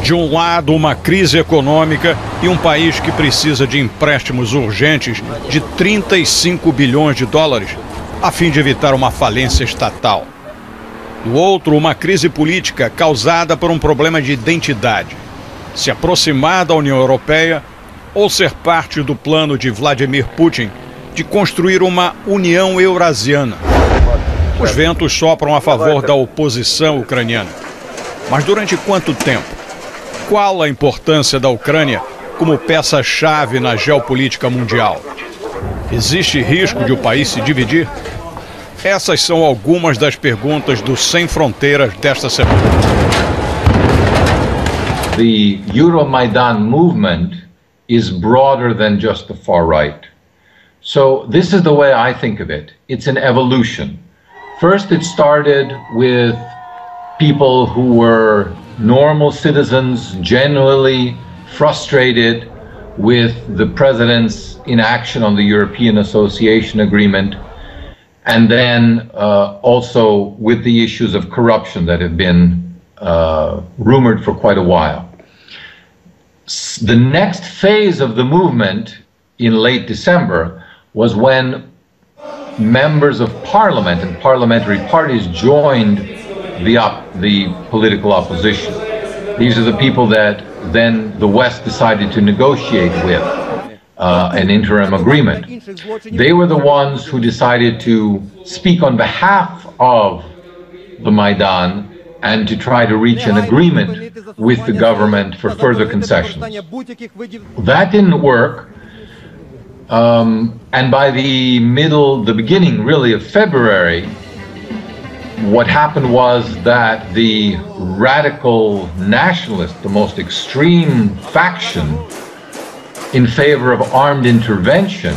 De um lado, uma crise econômica e um país que precisa de empréstimos urgentes de 35 bilhões de dólares a fim de evitar uma falência estatal. Do outro, uma crise política causada por um problema de identidade. Se aproximar da União Europeia ou ser parte do plano de Vladimir Putin de construir uma União Eurasiana. Os ventos sopram a favor da oposição ucraniana. Mas durante quanto tempo? Qual a importância da Ucrânia como peça-chave na geopolítica mundial? Existe risco de o país se dividir? Essas são algumas das perguntas do Sem Fronteiras desta semana. The Euromaidan movement is broader than just the far right. So this is the way I think of it. It's an evolution. First, it started with people who were normal citizens, genuinely frustrated with the president's inaction on the European Association Agreement, and then also with the issues of corruption that have been rumored for quite a while. The next phase of the movement in late December was when members of parliament and parliamentary parties joined the political opposition. These are the people that then the West decided to negotiate with an interim agreement. They were the ones who decided to speak on behalf of the Maidan and to try to reach an agreement with the government for further concessions. That didn't work, and by the beginning really of February, what happened was that the radical nationalists, the most extreme faction in favor of armed intervention,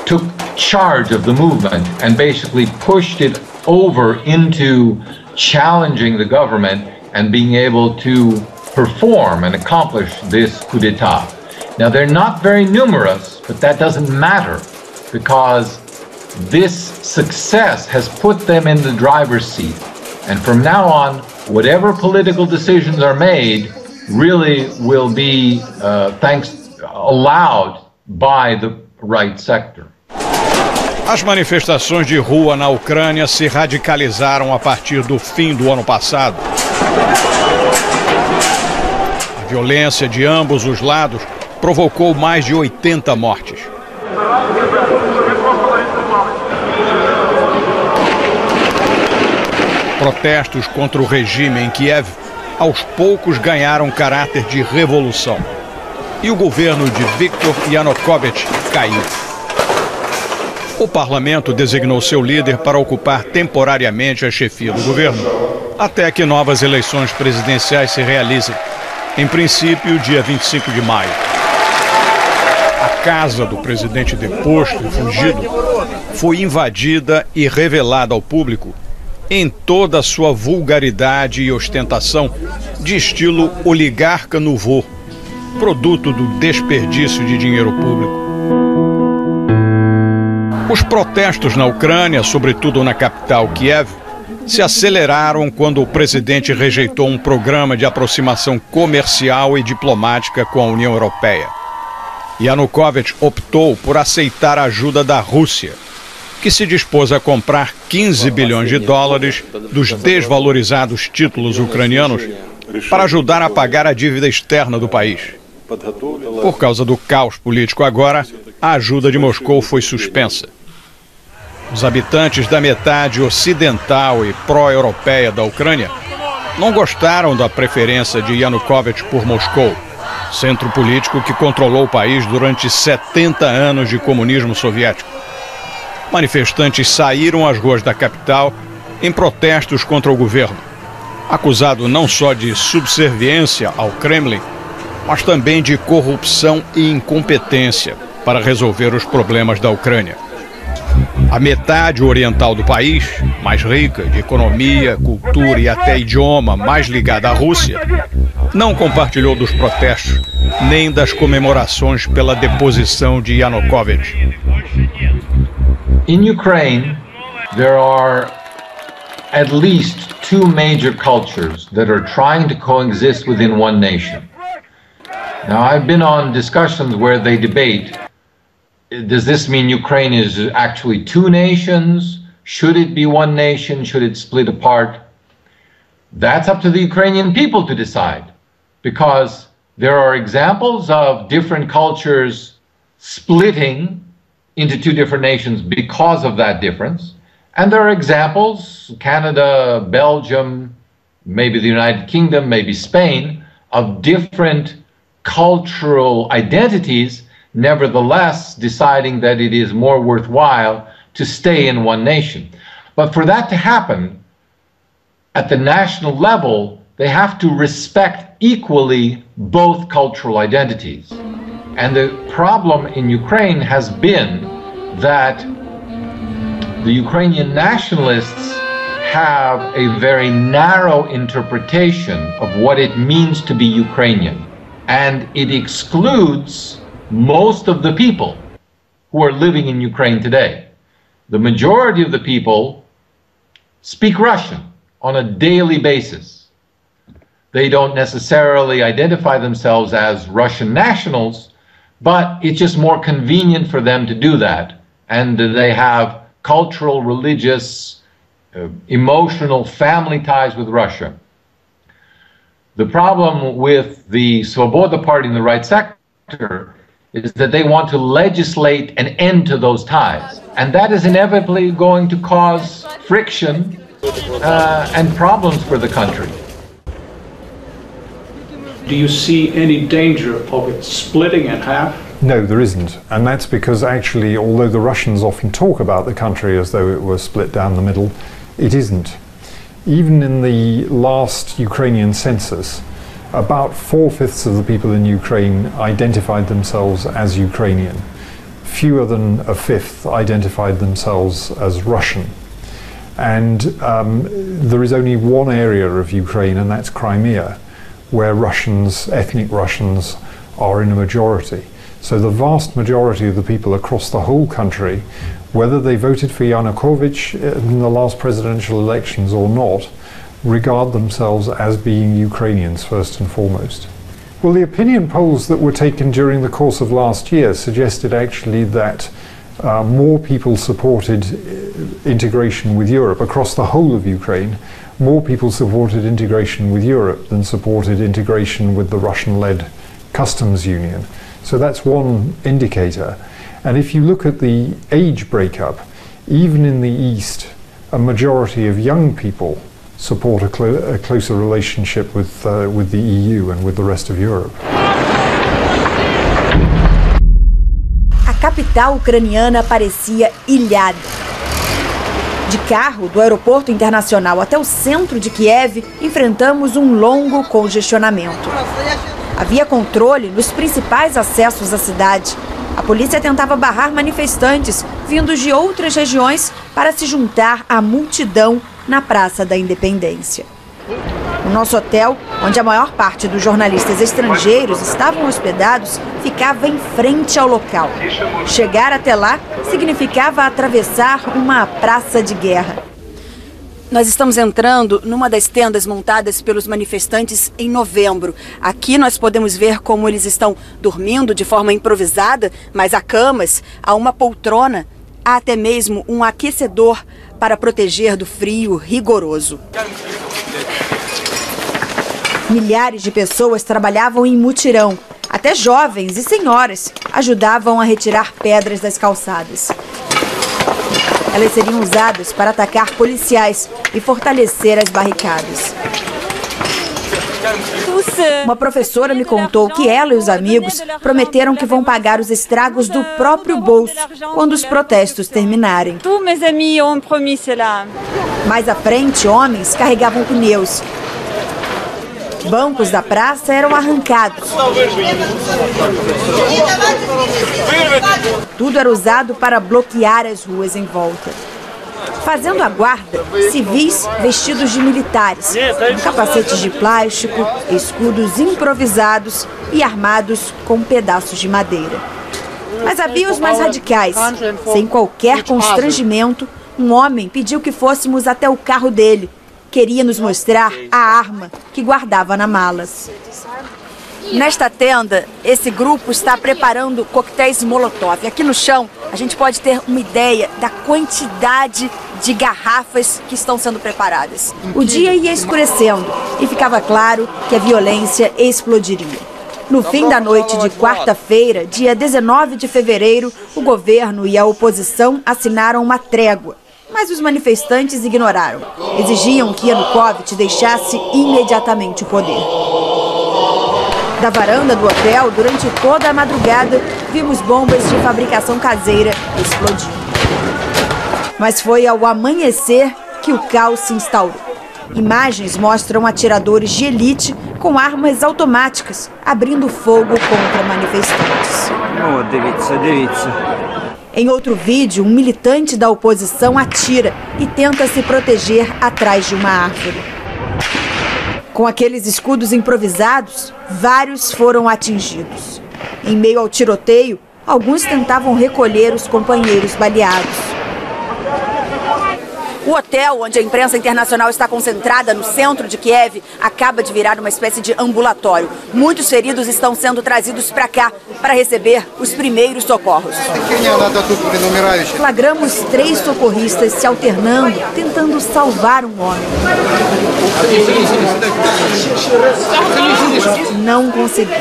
took charge of the movement and basically pushed it over into challenging the government and being able to perform and accomplish this coup d'etat. Now, they're not very numerous, but that doesn't matter, because this success has put them in the driver's seat. And from now on, whatever political decisions are made really will be allowed by the right sector. As manifestações de rua na Ucrânia se radicalizaram a partir do fim do ano passado. A violência de ambos os lados provocou mais de 80 mortes. Protestos contra o regime em Kiev, aos poucos ganharam caráter de revolução. E o governo de Viktor Yanukovych caiu. O parlamento designou seu líder para ocupar temporariamente a chefia do governo, até que novas eleições presidenciais se realizem, em princípio, dia 25 de maio. A casa do presidente deposto e fugido foi invadida e revelada ao público em toda a sua vulgaridade e ostentação de estilo oligarca nouveau, produto do desperdício de dinheiro público. Os protestos na Ucrânia, sobretudo na capital Kiev, se aceleraram quando o presidente rejeitou um programa de aproximação comercial e diplomática com a União Europeia. Yanukovych optou por aceitar a ajuda da Rússia, que se dispôs a comprar 15 bilhões de dólares dos desvalorizados títulos ucranianos para ajudar a pagar a dívida externa do país. Por causa do caos político agora, a ajuda de Moscou foi suspensa. Os habitantes da metade ocidental e pró-europeia da Ucrânia não gostaram da preferência de Yanukovych por Moscou, centro político que controlou o país durante 70 anos de comunismo soviético. Manifestantes saíram às ruas da capital em protestos contra o governo, acusado não só de subserviência ao Kremlin, mas também de corrupção e incompetência para resolver os problemas da Ucrânia. A metade oriental do país, mais rica de economia, cultura e até idioma, mais ligada à Rússia, não compartilhou dos protestos nem das comemorações pela deposição de Yanukovych. In Ukraine, there are at least two major cultures that are trying to coexist within one nation. Now, I've been on discussions where they debate, does this mean Ukraine is actually two nations? Should it be one nation? Should it split apart? That's up to the Ukrainian people to decide, because there are examples of different cultures splitting into two different nations because of that difference. And there are examples, Canada, Belgium, maybe the United Kingdom, maybe Spain, of different cultural identities, nevertheless deciding that it is more worthwhile to stay in one nation. But for that to happen at the national level, they have to respect equally both cultural identities. And the problem in Ukraine has been that the Ukrainian nationalists have a very narrow interpretation of what it means to be Ukrainian. And it excludes most of the people who are living in Ukraine today. The majority of the people speak Russian on a daily basis. They don't necessarily identify themselves as Russian nationals, but it's just more convenient for them to do that. And they have cultural, religious, emotional, family ties with Russia. The problem with the Svoboda Party in the right sector is that they want to legislate an end to those ties. And that is inevitably going to cause friction and problems for the country. Do you see any danger of it splitting in half? No, there isn't. And that's because actually, although the Russians often talk about the country as though it were split down the middle, it isn't. Even in the last Ukrainian census, about 4/5 of the people in Ukraine identified themselves as Ukrainian. Fewer than a fifth identified themselves as Russian. And there is only one area of Ukraine, and that's Crimea, where Russians, ethnic Russians, are in a majority. So the vast majority of the people across the whole country, whether they voted for Yanukovych in the last presidential elections or not, regard themselves as being Ukrainians first and foremost. Well, the opinion polls that were taken during the course of last year suggested actually that more people supported integration with Europe across the whole of Ukraine. More people supported integration with Europe than supported integration with the Russian-led customs union. So that's one indicator. And if you look at the age breakup, even in the East, a majority of young people support a closer relationship with the EU and with the rest of Europe. A capital ucraniana parecia ilhada. De carro, do aeroporto internacional até o centro de Kiev, enfrentamos um longo congestionamento. Havia controle nos principais acessos à cidade. A polícia tentava barrar manifestantes vindos de outras regiões para se juntar à multidão na Praça da Independência. O nosso hotel, onde a maior parte dos jornalistas estrangeiros estavam hospedados, ficava em frente ao local. Chegar até lá significava atravessar uma praça de guerra. Nós estamos entrando numa das tendas montadas pelos manifestantes em novembro. Aqui nós podemos ver como eles estão dormindo de forma improvisada, mas há camas, há uma poltrona, há até mesmo um aquecedor para proteger do frio rigoroso. Milhares de pessoas trabalhavam em mutirão. Até jovens e senhoras ajudavam a retirar pedras das calçadas. Elas seriam usadas para atacar policiais e fortalecer as barricadas. Uma professora me contou que ela e os amigos prometeram que vão pagar os estragos do próprio bolso quando os protestos terminarem. Mais à frente, homens carregavam pneus. Bancos da praça eram arrancados. Tudo era usado para bloquear as ruas em volta. Fazendo a guarda, civis vestidos de militares, capacetes de plástico, escudos improvisados e armados com pedaços de madeira. Mas havia os mais radicais. Sem qualquer constrangimento, um homem pediu que fôssemos até o carro dele. Queria nos mostrar a arma que guardava na mala. Nesta tenda, esse grupo está preparando coquetéis Molotov. Aqui no chão, a gente pode ter uma ideia da quantidade de garrafas que estão sendo preparadas. O dia ia escurecendo e ficava claro que a violência explodiria. No fim da noite de quarta-feira, dia 19 de fevereiro, o governo e a oposição assinaram uma trégua. Mas os manifestantes ignoraram. Exigiam que Yanukovych deixasse imediatamente o poder. Da varanda do hotel, durante toda a madrugada, vimos bombas de fabricação caseira explodindo. Mas foi ao amanhecer que o caos se instaurou. Imagens mostram atiradores de elite com armas automáticas abrindo fogo contra manifestantes. Em outro vídeo, um militante da oposição atira e tenta se proteger atrás de uma árvore. Com aqueles escudos improvisados, vários foram atingidos. Em meio ao tiroteio, alguns tentavam recolher os companheiros baleados. O hotel onde a imprensa internacional está concentrada, no centro de Kiev, acaba de virar uma espécie de ambulatório. Muitos feridos estão sendo trazidos para cá para receber os primeiros socorros. Flagramos 3 socorristas se alternando, tentando salvar um homem. Não conseguiram.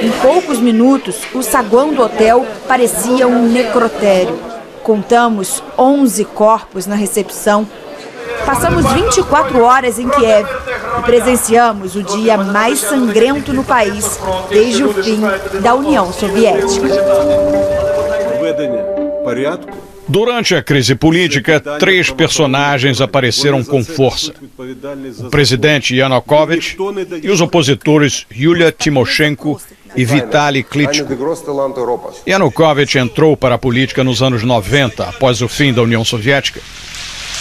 Em poucos minutos, o saguão do hotel parecia um necrotério. Contamos 11 corpos na recepção. Passamos 24 horas em Kiev e presenciamos o dia mais sangrento no país desde o fim da União Soviética. Durante a crise política, 3 personagens apareceram com força: o presidente Yanukovych e os opositores Yulia Tymoshenko e Vitaly Klitschko. Yanukovych entrou para a política nos anos 90, após o fim da União Soviética.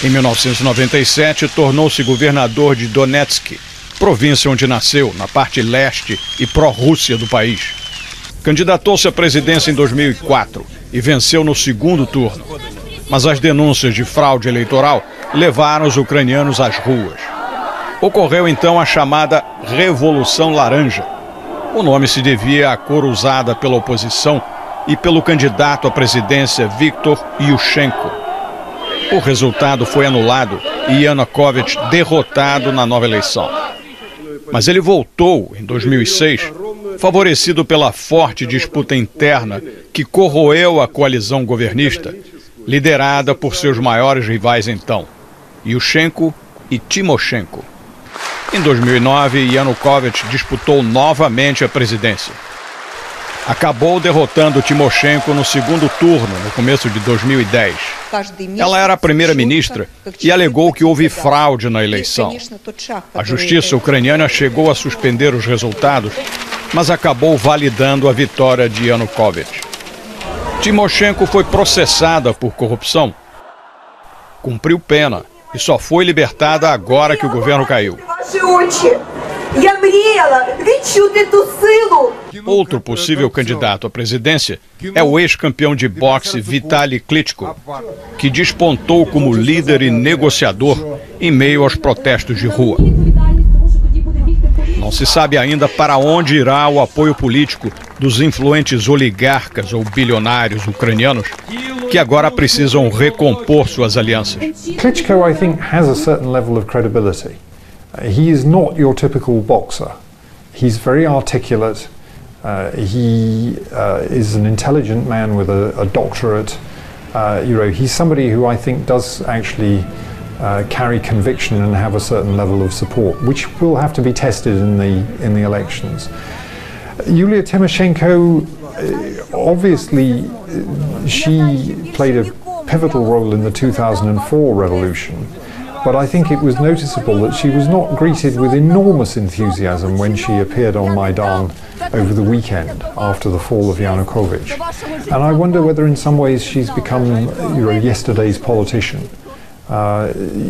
Em 1997, tornou-se governador de Donetsk, província onde nasceu, na parte leste e pró-Rússia do país. Candidatou-se à presidência em 2004 e venceu no segundo turno. Mas as denúncias de fraude eleitoral levaram os ucranianos às ruas. Ocorreu então a chamada Revolução Laranja. O nome se devia à cor usada pela oposição e pelo candidato à presidência Viktor Yushchenko. O resultado foi anulado e Yanukovych derrotado na nova eleição. Mas ele voltou em 2006, favorecido pela forte disputa interna que corroeu a coalizão governista, liderada por seus maiores rivais então, Yushchenko e Tymoshenko. Em 2009, Yanukovych disputou novamente a presidência. Acabou derrotando Tymoshenko no segundo turno, no começo de 2010. Ela era a primeira-ministra e alegou que houve fraude na eleição. A justiça ucraniana chegou a suspender os resultados, mas acabou validando a vitória de Yanukovych. Tymoshenko foi processada por corrupção, cumpriu pena e só foi libertada agora que o governo caiu. Outro possível candidato à presidência é o ex-campeão de boxe Vitaly Klitschko, que despontou como líder e negociador em meio aos protestos de rua. Não se sabe ainda para onde irá o apoio político dos influentes oligarcas ou bilionários ucranianos que agora precisam recompor suas alianças. Klitschko, I think, has a certain level of credibility. He is not your typical boxer. He's very articulate. He is an intelligent man with a doctorate. He's somebody who I think does actually carry conviction and have a certain level of support, which will have to be tested in the elections. Yulia Tymoshenko, obviously, she played a pivotal role in the 2004 revolution. but I think it was noticeable that she was not greeted with enormous enthusiasm when she appeared on Maidan over the weekend after the fall of Yanukovych. And I wonder whether in some ways she's become, yesterday's politician.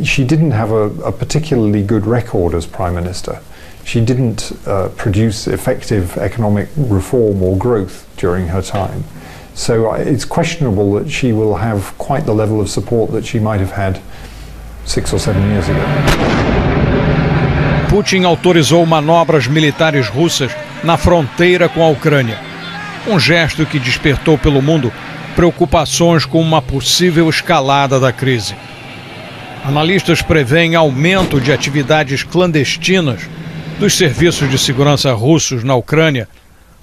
She didn't have a particularly good record as Prime Minister. She didn't produce effective economic reform or growth during her time. So it's questionable that she will have quite the level of support that she might have had 6 or 7 years ago. Putin autorizou manobras militares russas na fronteira com a Ucrânia. Um gesto que despertou pelo mundo preocupações com uma possível escalada da crise. Analistas preveem aumento de atividades clandestinas dos serviços de segurança russos na Ucrânia,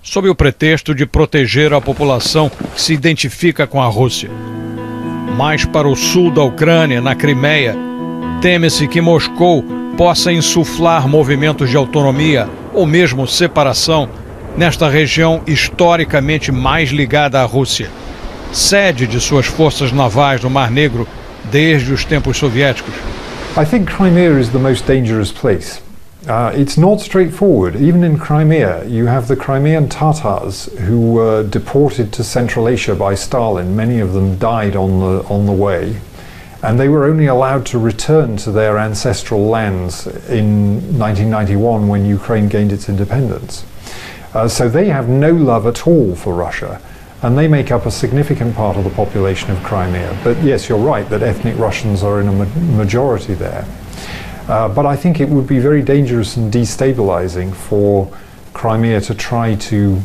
sob o pretexto de proteger a população que se identifica com a Rússia. Mais para o sul da Ucrânia, na Crimeia, teme-se que Moscou possa insuflar movimentos de autonomia ou mesmo separação nesta região historicamente mais ligada à Rússia, sede de suas forças navais no Mar Negro desde os tempos soviéticos. I think Crimea is the most dangerous place. It's not straightforward. Even in Crimea, you have the Crimean Tatars who were deported to Central Asia by Stalin. Many of them died on the way, and they were only allowed to return to their ancestral lands in 1991 when Ukraine gained its independence. So they have no love at all for Russia, and they make up a significant part of the population of Crimea. But yes, you're right that ethnic Russians are in a majority there. But I think it would be very dangerous and destabilizing for Crimea to try to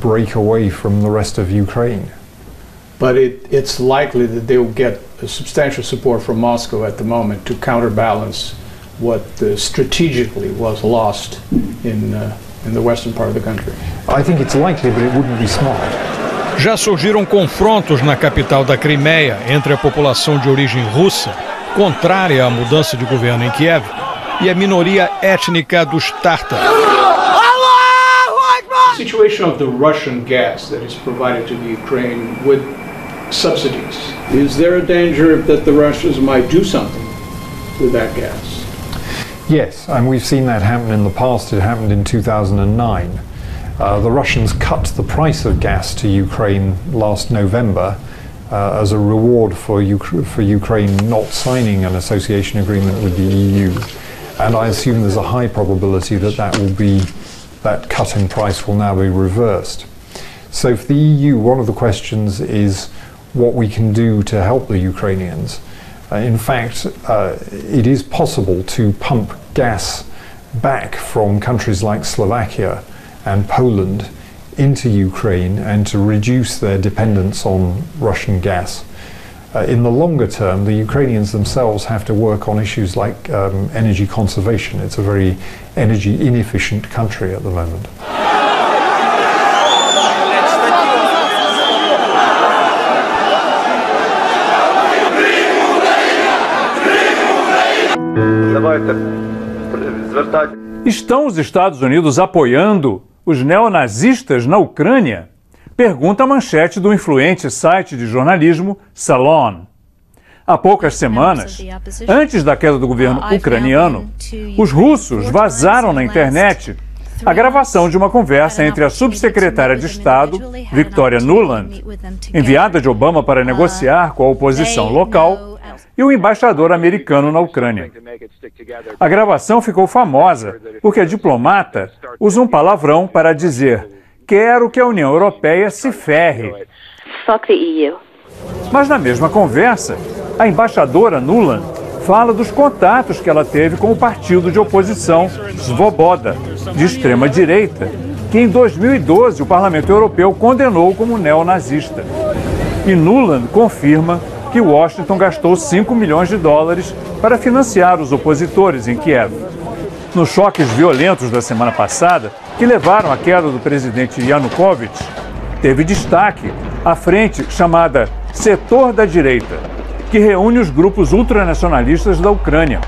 break away from the rest of Ukraine. But it's likely that they will get a substantial support from Moscow at the moment to counterbalance what strategically was lost in the western part of the country. I think it's likely, but it wouldn't be smart. Já surgiram confrontos na capital da Crimeia entre a população de origem russa, contrária à mudança de governo em Kiev, e a minoria étnica dos tártaros. The situation of the Russian gas that is provided to the Ukraine with subsidies. Is there a danger that the Russians might do something with that gas? Yes, and we've seen that happen in the past. It happened in 2009. The Russians cut the price of gas to Ukraine last November as a reward for Ukraine not signing an association agreement with the EU. And I assume there's a high probability that that cut in price will now be reversed. So for the EU, one of the questions is what we can do to help the Ukrainians. In fact, it is possible to pump gas back from countries like Slovakia and Poland into Ukraine and to reduce their dependence on Russian gas. In the longer term, the Ukrainians themselves have to work on issues like energy conservation. It's a very energy inefficient country at the moment. Estão os Estados Unidos apoiando os neonazistas na Ucrânia? Pergunta a manchete do influente site de jornalismo Salon. Há poucas semanas, antes da queda do governo ucraniano, os russos vazaram na internet a gravação de uma conversa entre a subsecretária de Estado, Victoria Nuland, enviada de Obama para negociar com a oposição local, e o embaixador americano na Ucrânia. A gravação ficou famosa porque a diplomata usa um palavrão para dizer: quero que a União Europeia se ferre. Fuck the EU. Mas na mesma conversa, a embaixadora Nuland fala dos contatos que ela teve com o partido de oposição Svoboda, de extrema-direita, que em 2012 o Parlamento Europeu condenou como neonazista. E Nuland confirma que Washington gastou 5 milhões de dólares para financiar os opositores em Kiev. Nos choques violentos da semana passada, que levaram à queda do presidente Yanukovych, teve destaque a frente chamada Setor da Direita, que reúne os grupos ultranacionalistas da Ucrânia,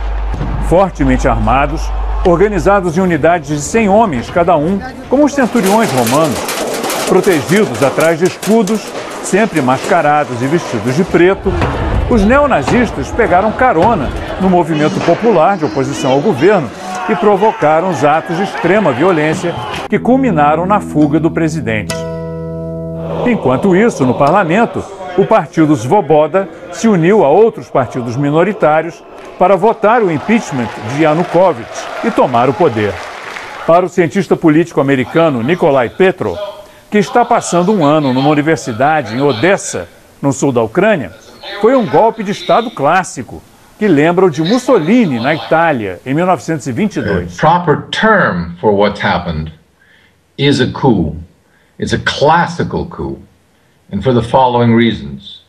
fortemente armados, organizados em unidades de 100 homens cada um, como os centuriões romanos, protegidos atrás de escudos, sempre mascarados e vestidos de preto, Os neonazistas pegaram carona no movimento popular de oposição ao governo e provocaram os atos de extrema violência que culminaram na fuga do presidente. Enquanto isso, no parlamento, o partido Svoboda se uniu a outros partidos minoritários para votar o impeachment de Yanukovych e tomar o poder. Para o cientista político americano Nikolai Petrov, que está passando um ano numa universidade em Odessa, no sul da Ucrânia, foi um golpe de Estado clássico, que lembra o de Mussolini na Itália, em 1922. The proper term for what's happened is a coup. It's a classical coup, and for the following reasons.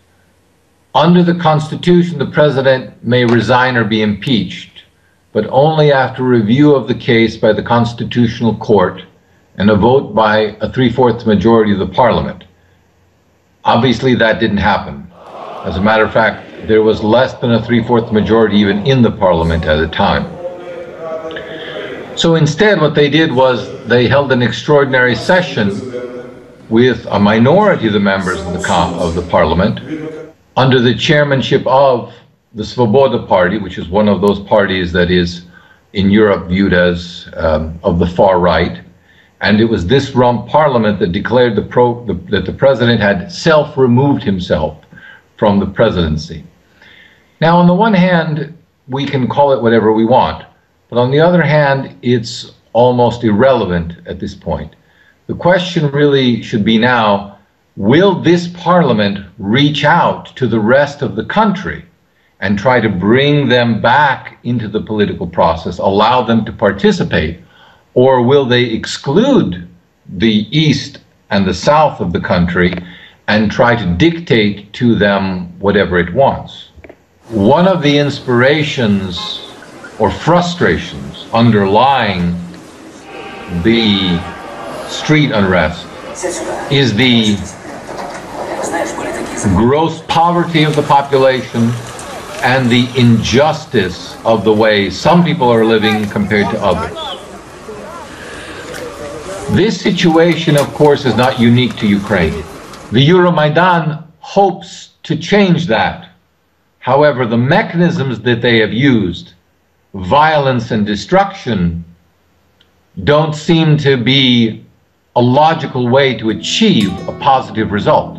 Under the Constitution, the president may resign or be impeached, but only after review of the case by the Constitutional Court and a vote by a 3/4 majority of the parliament. Obviously, that didn't happen. As a matter of fact, there was less than a 3/4 majority even in the parliament at the time. So instead, what they did was they held an extraordinary session with a minority of the members of the parliament under the chairmanship of the Svoboda Party, which is one of those parties that is in Europe viewed as of the far right. And it was this rump parliament that declared that the president had self-removed himself from the presidency. Now, on the one hand, we can call it whatever we want, but on the other hand, it's almost irrelevant at this point. The question really should be now, will this parliament reach out to the rest of the country and try to bring them back into the political process, allow them to participate, or will they exclude the east and the south of the country and try to dictate to them whatever it wants? One of the inspirations or frustrations underlying the street unrest is the gross poverty of the population and the injustice of the way some people are living compared to others. This situation, of course, is not unique to Ukraine. The Euromaidan hopes to change that. However, the mechanisms that they have used, violence and destruction, don't seem to be a logical way to achieve a positive result.